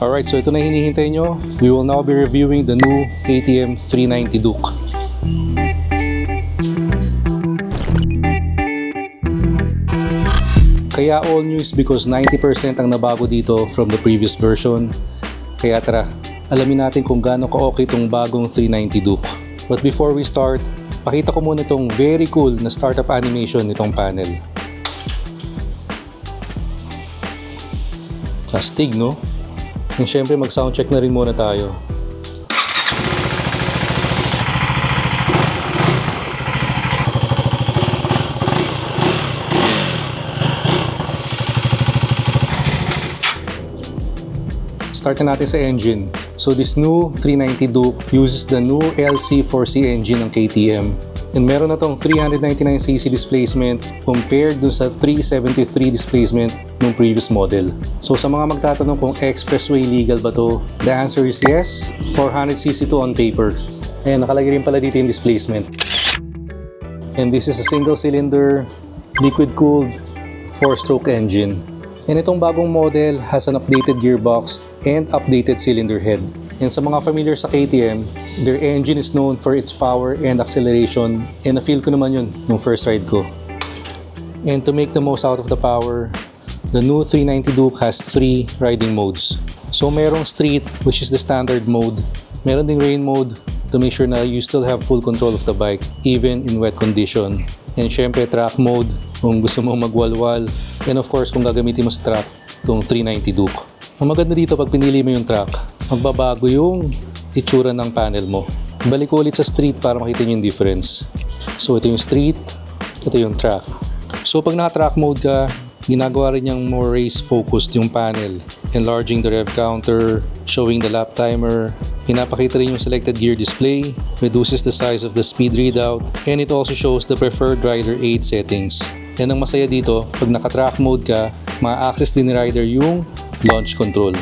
Alright, so ito na hinihintay nyo. We will now be reviewing the new KTM 390 Duke. Kaya all news because 90% ang nabago dito from the previous version. Kaya tara, alamin natin kung gaano ka-okay itong bagong 390 Duke. But before we start, pakita ko muna itong very cool na startup animation nitong panel. Astig, no? And syempre mag-soundcheck na rin muna tayo. Start na natin sa engine. So this new 390 Duke uses the new LC4C engine ng KTM. And meron na tong 399cc displacement compared dun sa 373 displacement ng previous model. So sa mga magtatanong kung expressway legal ba to, the answer is yes. 400cc to on paper. Ayan, nakalagay rin pala dito yung displacement. And this is a single cylinder, liquid cooled, 4-stroke engine. And itong bagong model has an updated gearbox and updated cylinder head. And sa mga familiar sa KTM, their engine is known for its power and acceleration, and na-feel ko naman yun nung first ride ko. And to make the most out of the power, the new 390 Duke has 3 riding modes. So merong street, which is the standard mode. Meron ding rain mode to make sure na you still have full control of the bike, even in wet condition. And syempre track mode, kung gusto mong magwalwal. And of course, kung gagamitin mo sa track, itong 390 Duke. Ang maganda dito pag pinili mo yung track, magbabago yung itsura ng panel mo. Balik ko ulit sa street para makita nyo yung difference. So ito yung street, ito yung track. So pag naka-track mode ka, ginagawa rin niyang more race-focused yung panel. Enlarging the rev counter, showing the lap timer, pinapakita rin yung selected gear display, reduces the size of the speed readout, and it also shows the preferred rider aid settings. And ang masaya dito, pag naka-track mode ka, ma-access din ni rider yung launch control.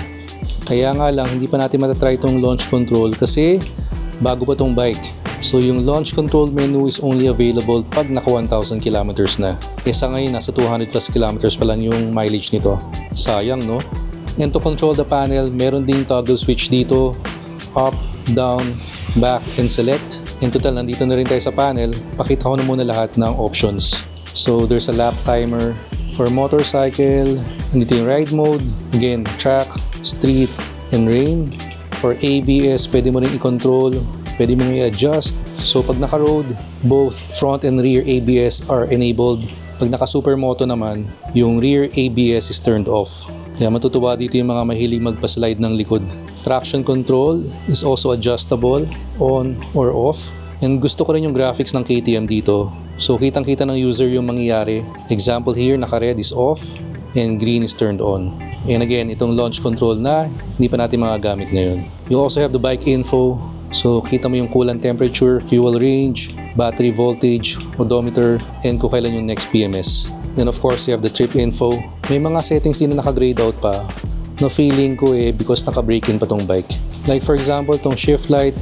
Kaya nga lang, hindi pa natin matatry itong launch control kasi bago pa itong bike. So yung launch control menu is only available pag naka 1,000 kilometers na. E sa ngayon, nasa 200 plus kilometers pa lang yung mileage nito. Sayang, no? And to control the panel, meron ding toggle switch dito. Up, down, back, and select. In total, nandito na rin tayo sa panel. Pakita ko na muna lahat ng options. So there's a lap timer. For motorcycle, nandito yung ride mode. Again, track, street, and rain. For ABS, pwede mo rin i-control, pwede mo i-adjust. So pag naka-road, both front and rear ABS are enabled. Pag naka-supermoto naman, yung rear ABS is turned off. Kaya matutuwa dito yung mga mahilig magpa-slide ng likod. Traction control is also adjustable, on or off. And gusto ko rin yung graphics ng KTM dito. So kitang-kita ng user yung mangyayari. Example here, naka-red is off and green is turned on. And again, itong launch control na hindi pa natin magagamit ngayon. You also have the bike info. So kita mo yung coolant temperature, fuel range, battery voltage, odometer, and kung kailan yung next PMS. Then of course, you have the trip info. May mga settings din na naka-grayed out pa. No feeling ko because naka-break-in pa tong bike. Like for example, tong shift light,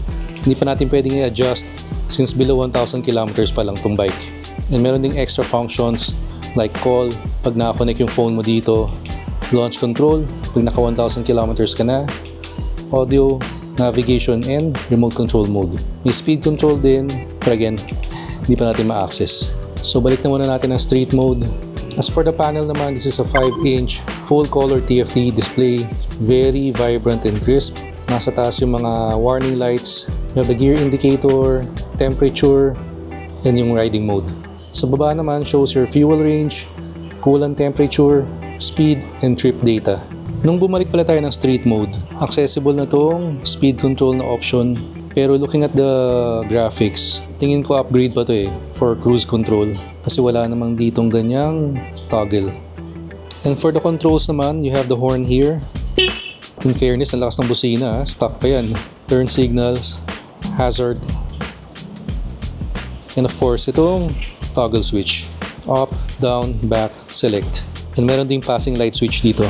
hindi pa natin pwedeng i-adjust since below 1,000 kilometers pa lang tong bike. And meron ding extra functions like call, pag naka-connect yung phone mo dito, launch control, pag naka 1,000 kilometers ka na, audio, navigation, and remote control mode. May speed control din, but again, hindi pa natin ma-access. So balik na muna natin ang street mode. As for the panel naman, this is a 5-inch full-color TFT display, very vibrant and crisp. Nasa taas yung mga warning lights, you have the gear indicator, temperature, and yung riding mode. Sa baba naman, shows your fuel range, coolant temperature, speed, and trip data. Nung bumalik pala tayo ng street mode, accessible na tong speed control na option. Pero looking at the graphics, tingin ko upgrade pa to for cruise control. Kasi wala namang ditong ganyang toggle. And for the controls naman, you have the horn here. In fairness, ang lakas ng busina, stock pa yan. Turn signals, hazard, and of course, itong toggle switch. Up, down, back, select. And meron ding passing light switch dito.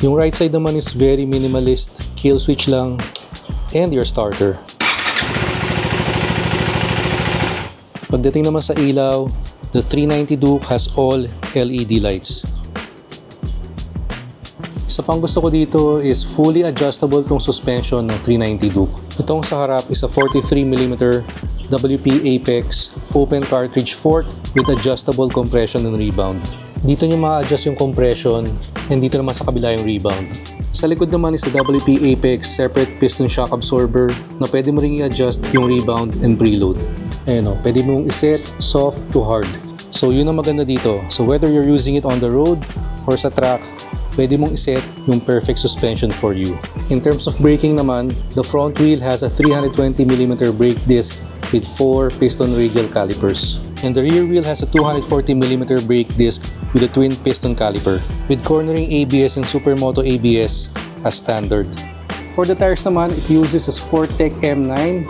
Yung right side naman is very minimalist. Kill switch lang, and your starter. Pagdating naman sa ilaw, the 390 Duke has all LED lights. Isa pang gusto ko dito is fully adjustable tong suspension ng 390 Duke. Itong sa harap is a 43mm WP Apex open cartridge fork with adjustable compression and rebound. Dito nyo ma-adjust yung compression and dito naman sa kabila yung rebound. Sa likod naman is the WP Apex separate piston shock absorber na pwede mo ring i-adjust yung rebound and preload. Ayan o, pwede mong iset soft to hard. So yun ang maganda dito. So whether you're using it on the road or sa track, pwede mong iset yung perfect suspension for you. In terms of braking naman, the front wheel has a 320mm brake disc with 4 piston radial calipers. And the rear wheel has a 240mm brake disc with a twin piston caliper, with cornering ABS and Supermoto ABS as standard. For the tires naman, it uses a Sportec M9.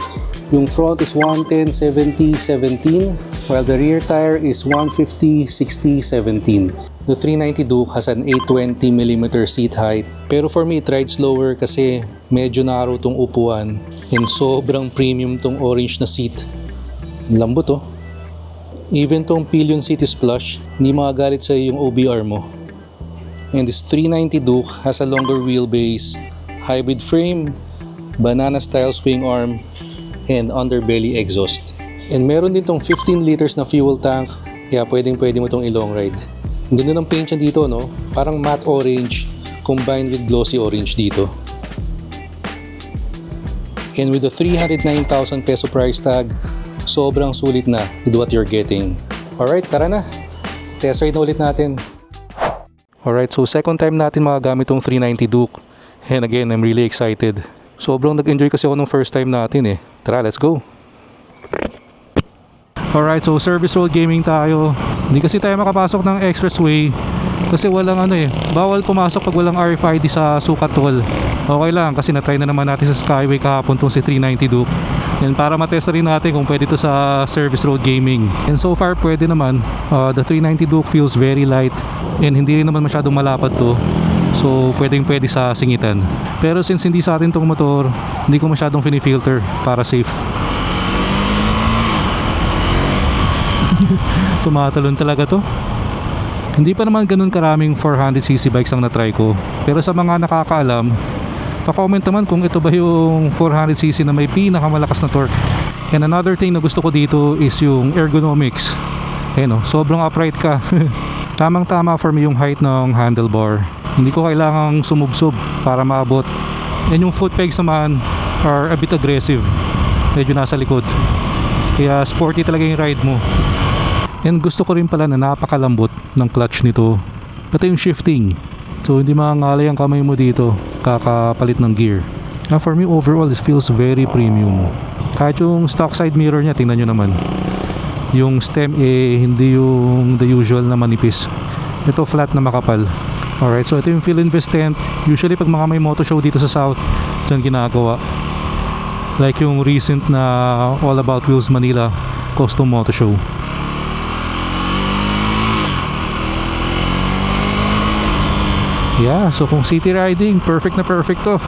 Yung front is 110/70/17, while the rear tire is 150/60/17. The 390 Duke has an 820mm seat height, pero for me it rides slower kasi medyo narrow tong upuan and sobrang premium tong orange na seat. Lambot oh. Even tong pillion seat is plush, hindi magagalit sa yung OBR mo. And this 390 Duke has a longer wheelbase, hybrid frame, banana style swing arm, and underbelly exhaust. And meron din tong 15 liters na fuel tank, kaya pwede mo tong i-long ride. Ang ganda ng paint niya dito, no? Parang matte orange combined with glossy orange dito. And with the 309,000 peso price tag, sobrang sulit na with what you're getting. Alright, tara na! Test ride na ulit natin. Alright, so second time natin magagamit tong 390 Duke. And again, I'm really excited. Sobrang nag-enjoy kasi ako nung first time natin eh. Tara, let's go! Alright, so service road gaming tayo. Hindi kasi tayo makapasok ng expressway kasi walang bawal pumasok pag walang RFID sa sukat toll. Okay lang kasi na-try na naman natin sa Skyway kahapon tong si 390 Duke. And para matest rin natin kung pwede to sa service road gaming. And so far pwede naman. The 390 Duke feels very light and hindi rin naman masyadong malapad to. So pwede sa singitan. Pero since hindi sa atin tong motor, hindi ko masyadong fini-filter para safe. Tumatalon talaga to. Hindi pa naman ganun karaming 400cc bikes ang natry ko. Pero sa mga nakakaalam, pa-comment naman kung ito ba yung 400cc na may pinakamalakas na torque. And another thing na gusto ko dito is yung ergonomics. Sobrang upright ka. Tamang tama for me yung height ng handlebar. Hindi ko kailangang sumubsob para maabot. And yung foot pegs naman are a bit aggressive. Medyo nasa likod. Kaya sporty talaga yung ride mo. And gusto ko rin pala na napakalambot ng clutch nito. Pati yung shifting. So hindi mangangalay ang kamay mo dito kakapalit ng gear. Now for me overall it feels very premium. Kahit yung stock side mirror niya, tingnan nyo naman. Yung stem hindi yung the usual na manipis. Ito flat na makapal. Alright, so ito yung fill investent. Usually pag mga may moto show dito sa South, dyan ginagawa. Like yung recent na All About Wheels Manila custom moto show. Yeah, so kung city riding, perfect na perfect to.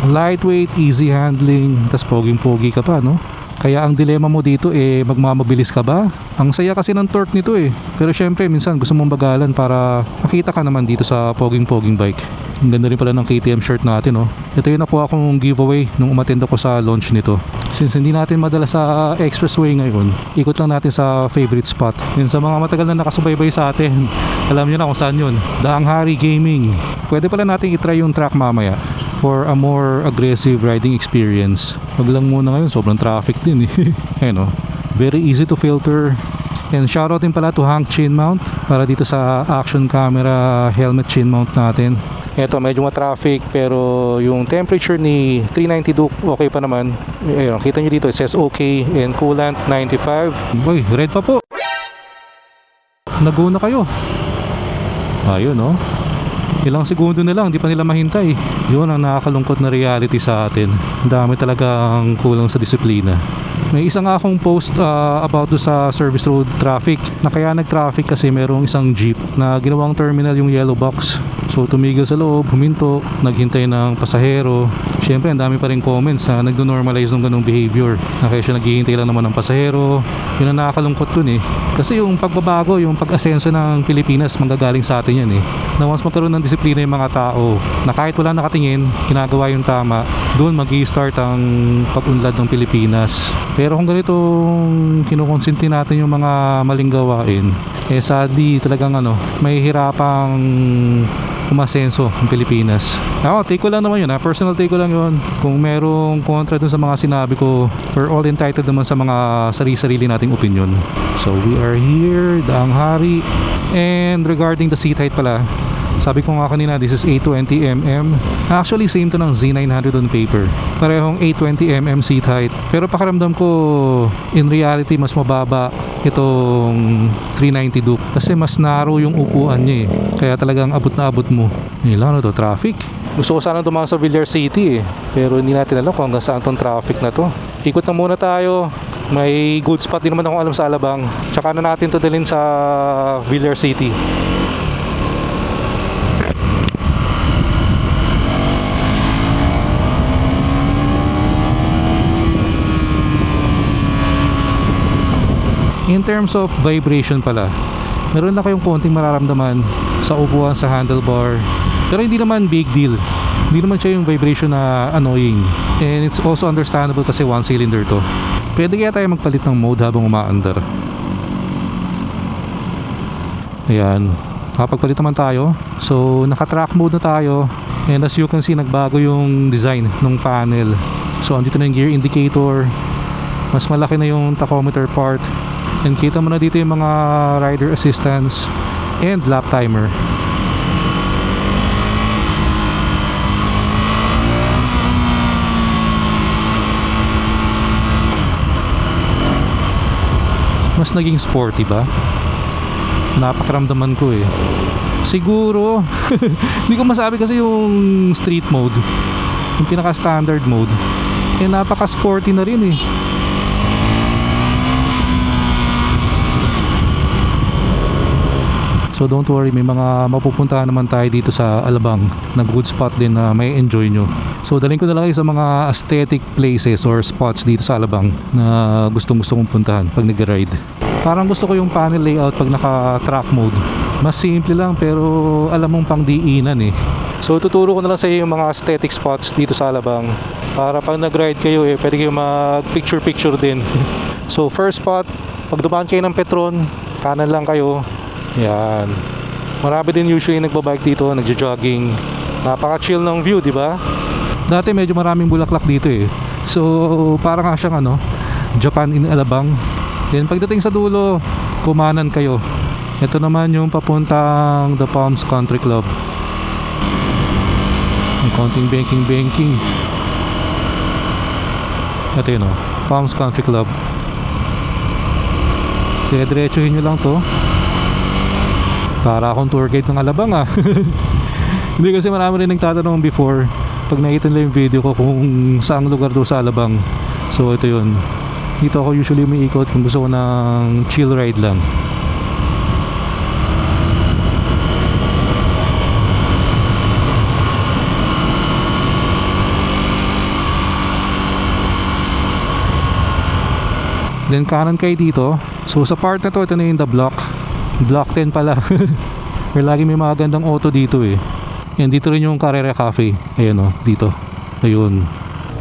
Lightweight, easy handling, tas poging-pogi ka pa, no? Kaya ang dilema mo dito magmamabilis ka ba? Ang saya kasi ng torque nito Pero syempre minsan gusto mong bagalan para makita ka naman dito sa poging-poging bike. Ang ganda rin pala ng KTM shirt natin, no? Ito yung nakuha kong giveaway nung umattend ako sa launch nito. Since hindi natin madala sa expressway ngayon, ikot lang natin sa favorite spot. Yun, sa mga matagal na nakasubaybay sa atin, alam nyo na kung saan yun. Daang Hari Gaming. Pwede pala natin itry yung track mamaya for a more aggressive riding experience. Wag lang muna ngayon, sobrang traffic din Ayun, very easy to filter. And shoutout din pala to Hank Chain Mount para dito sa action camera helmet chain mount natin. Eto, medyo ma-traffic pero yung temperature ni 390 Duke okay pa naman. Ayun, kita nyo dito, it says okay and coolant 95. Uy, red pa po. Nag-go na kayo. Ayun, no? Ilang segundo na lang, di pa nila mahintay. Yun ang nakakalungkot na reality sa atin. Ang dami talagang kulang sa disiplina. May isa nga akong post about do sa service road traffic na kaya nag-traffic kasi merong isang jeep na ginawang terminal yung yellow box. So tumigil sa loob, huminto, naghintay ng pasahero. Siyempre ang dami pa rin comments na nagdo-normalize ng ganung behavior, na kaya siya naghihintay lang naman ng pasahero. Yun ang nakakalungkot dun eh. Kasi yung pagbabago, yung pag-asenso ng Pilipinas, manggagaling sa atin yan eh. Na once magkaroon ng disiplina yung mga tao, na kahit wala nakatingin, ginagawa yung tama, doon mag-i-start ang pag-unlad ng Pilipinas. Pero kung ganitong kinukonsinti natin yung mga maling gawain, eh sadly talagang may hirapang umasenso ang Pilipinas. Ako, take ko lang naman yun ha. Personal take ko lang yun. Kung merong kontra dun sa mga sinabi ko, we're all entitled naman sa mga sarili-sarili nating opinion. So we are here, Daang Hari. And regarding the seat height pala, sabi ko nga kanina, this is 820mm. Actually, same to ng Z900 on paper. Parehong 820mm seat height. Pero pakiramdam ko, in reality, mas mababa itong 390 Duke. Kasi mas narrow yung upuan niya eh. Kaya talagang abot na abot mo. Ilan to, traffic. Gusto ko sana dumaan sa Villar City eh. Pero hindi natin alam kung hanggang saan tong traffic na to. Ikot na muna tayo. May good spot din naman akong alam sa Alabang. Tsaka na natin to dalhin sa Villar City. In terms of vibration pala, meron na kayong konting mararamdaman sa upuan sa handlebar. Pero hindi naman big deal. Hindi naman siya yung vibration na annoying. And it's also understandable kasi one cylinder to. Pwede kaya tayo magpalit ng mode habang umaandar. Ayan. Kapagpalit naman tayo. So naka-track mode na tayo. And as you can see, nagbago yung design ng panel. So andito na yung gear indicator. Mas malaki na yung tachometer part. And kita mo na dito yung mga rider assistance and lap timer. Mas naging sporty ba? Napakaramdaman ko eh. Siguro hindi ko masabi kasi yung street mode, yung pinaka standard mode, eh napaka sporty na rin eh. So don't worry, may mga mapupuntahan naman tayo dito sa Alabang na good spot din na may enjoy nyo. So dalhin ko na lang kayo sa mga aesthetic places or spots dito sa Alabang na gusto kong puntahan pag nag-ride. Parang gusto ko yung panel layout pag naka-track mode. Mas simple lang pero alam mong pang diinan eh. So tuturo ko na lang sa iyo yung mga aesthetic spots dito sa Alabang para pag nag-ride kayo eh pwede kayo mag picture din. So first spot, pag dumaan kayo ng Petron, kanan lang kayo. Yan. Marami din usually nagbabike dito, nagjo-jogging. Napaka-chill ng view, di ba? Dati medyo maraming bulaklak dito eh. So, parang nga siyang Japan in Alabang. Then pagdating sa dulo, kumanan kayo. Ito naman yung papuntang The Palms Country Club. May konting banking. Ito yun Palms Country Club. Kaya diretsuhin nyo lang to. Para akong tour guide ng Alabang Hindi kasi marami rin nagtatanong before pag nakita nila yung video ko kung saang lugar daw sa Alabang. So ito yun. Dito ako usually umiikot kung gusto ko ng chill ride lang. Then kanan kayo dito. So sa part na to, ito na yung the block 10 pala. Pero lagi may mga gandang auto dito eh. Yan, dito rin yung Carrera Cafe. Ayan dito. Ayun.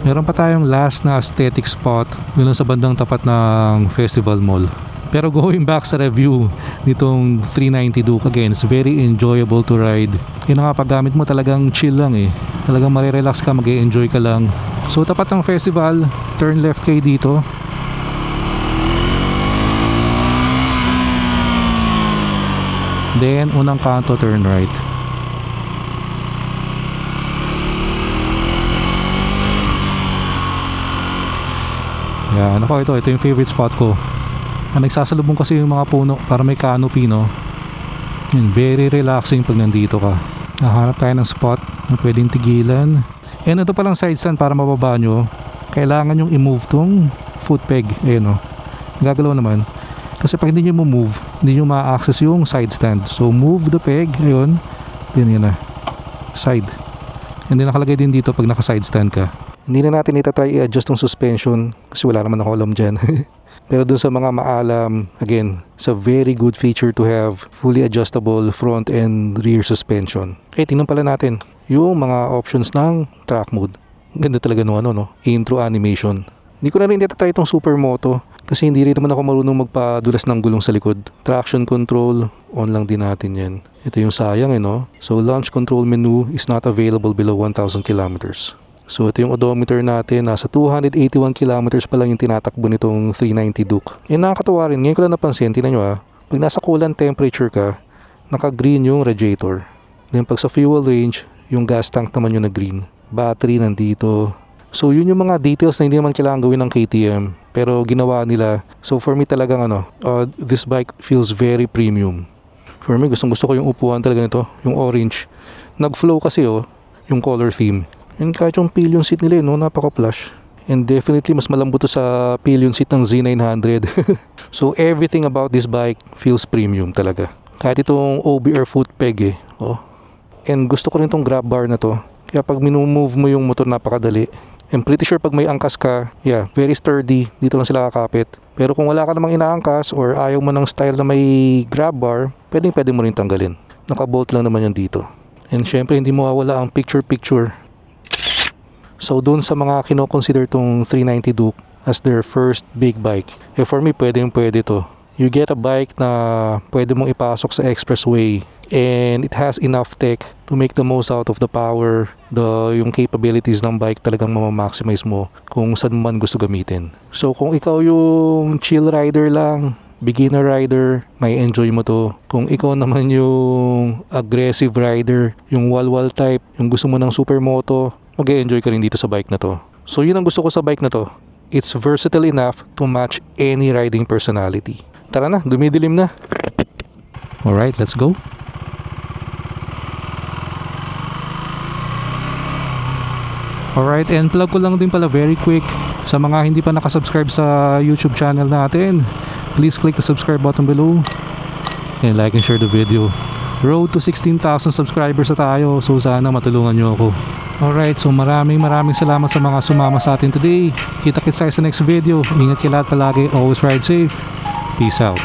Meron pa tayong last na aesthetic spot. Yun lang sa bandang tapat ng Festival Mall. Pero going back sa review nitong 390 Duke, again, it's very enjoyable to ride. Yun nga, paggamit mo talagang chill lang eh. Talagang marirelax ka, mag-e-enjoy ka lang. So tapat ng festival, turn left kayo dito. Then unang kanto, turn right. Yan, ako ito yung favorite spot ko. Nagsasalubong kasi yung mga puno para may canopy Yan, very relaxing pag nandito ka. Nahanap tayo ng spot na pwedeng tigilan. And ito palang side stand para mababa nyo. Kailangan yung i-move tong foot peg. Ayan nagagalaw naman. Kasi pag hindi nyo move, hindi nyo ma-access yung side stand. So move the peg, ayun. Yan na. side. And then nakalagay din dito pag naka-side stand ka. Hindi na natin itatry i-adjust tong suspension kasi wala naman ako alam dyan. Pero dun sa mga maalam, again, it's a very good feature to have fully adjustable front and rear suspension. Okay, tingnan pala natin yung mga options ng track mode. Ganda talaga no, intro animation. Hindi ko na rin itatry itong Supermoto kasi hindi rin naman ako marunong magpadulas ng gulong sa likod. Traction control, on lang din natin yan. Ito yung sayang no? So launch control menu is not available below 1,000 kilometers. So ito yung odometer natin, nasa 281 kilometers pa lang yung tinatakbo nitong 390 Duke. Nakakatawa rin, ngayon ko lang napansin, tingnan nyo pag nasa coolant temperature ka, naka-green yung radiator. Then pag sa fuel range, yung gas tank naman yung na-green. Battery nandito. So yun yung mga details na hindi naman kailangan gawin ng KTM, pero ginawa nila. So for me talagang this bike feels very premium. For me, gusto ko yung upuan talaga nito, yung orange. Nag-flow kasi yung color theme. And kahit yung pillion seat nila napaka-plush. And definitely mas malambot to sa pillion seat ng Z900. So everything about this bike feels premium talaga. Kahit itong OBR foot peg And gusto ko rin itong grab bar na to. Kaya pag minumove mo yung motor napakadali. I'm pretty sure pag may angkas ka, very sturdy, dito lang sila kakapit. Pero kung wala ka namang inaangkas or ayaw mo ng style na may grab bar, pwede mo rin tanggalin. Nakabolt lang naman yan dito. And syempre hindi mawawala ang picture-picture. So doon sa mga kino-consider tong 390 Duke as their first big bike, for me pwede to. You get a bike na pwede mong ipasok sa expressway and it has enough tech to make the most out of the power, yung capabilities ng bike talagang ma-maximize mo kung saan man gusto gamitin. So kung ikaw yung chill rider lang, beginner rider, may enjoy mo to. Kung ikaw naman yung aggressive rider, yung wall-wall type, yung gusto mo ng Supermoto, mag-enjoy ka rin dito sa bike na to. So yun ang gusto ko sa bike na to. It's versatile enough to match any riding personality. Tara na, dumidilim na. Alright, let's go. Alright, and plug ko lang din pala very quick sa mga hindi pa nakasubscribe sa YouTube channel natin. Please click the subscribe button below and like and share the video. Road to 16,000 subscribers na tayo, so sana matulungan nyo ako. Alright, so maraming salamat sa mga sumama sa atin today. Kita-kits tayo sa next video. Ingat kayo lahat palagi, always ride safe. Peace out.